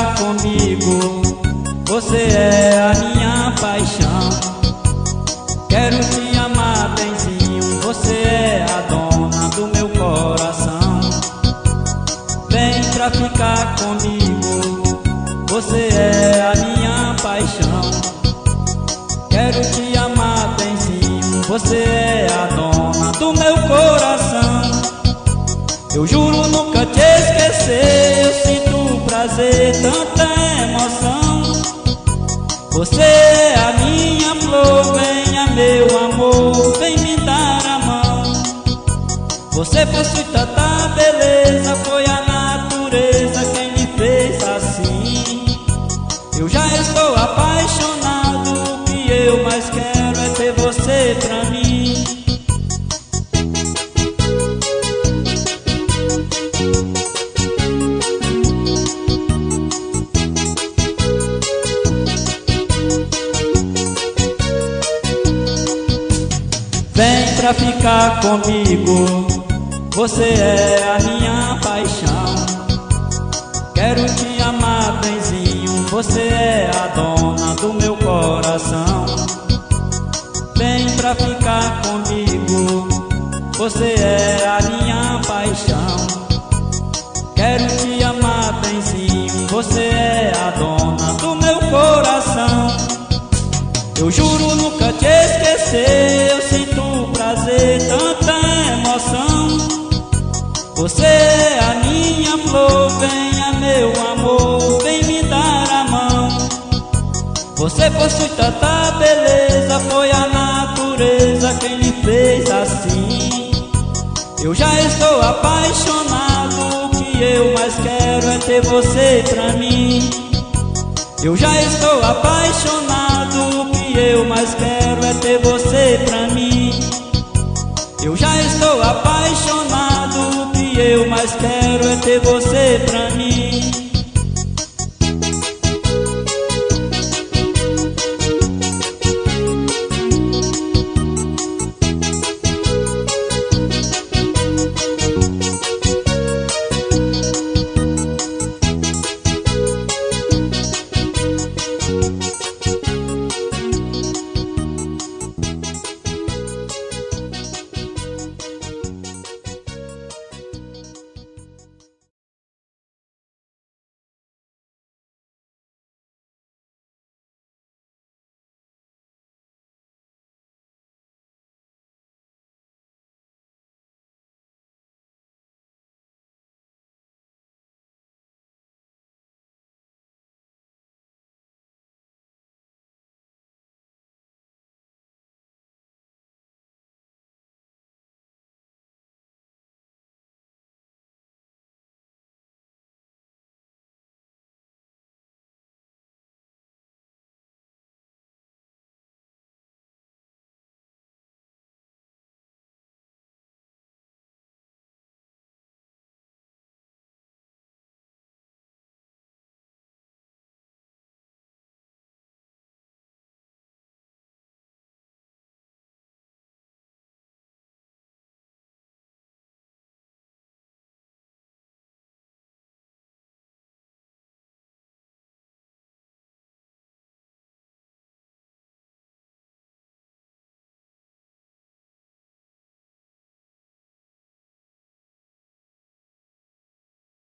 ficar comigo, você é a minha paixão. Quero te amar benzinho, você é a dona do meu coração. Vem pra ficar comigo, você é a minha paixão. Quero te amar benzinho, você é a dona do meu coração. Eu juro nunca te esquecer, eu sinto prazer, tanta emoção. Você é a minha flor, venha meu amor, vem me dar a mão. Você possui tanta beleza, foi a natureza quem me fez assim. Eu já estou apaixonado, o que eu mais quero é ter você pra mim. Vem pra ficar comigo, você é a minha paixão. Quero te amar benzinho, você é a dona do meu coração. Vem pra ficar comigo, você é a minha paixão. Quero te amar benzinho, você é a dona do meu coração. Eu juro nunca te esquecer, eu sinto prazer, tanta emoção. Você é a minha flor, venha meu amor, vem me dar a mão. Você possui tanta beleza, foi a natureza quem me fez assim. Eu já estou apaixonado, o que eu mais quero é ter você pra mim. Eu já estou apaixonado, o que eu mais quero é ter você pra mim. Eu já estou apaixonado, o que eu mais quero é ter você pra mim.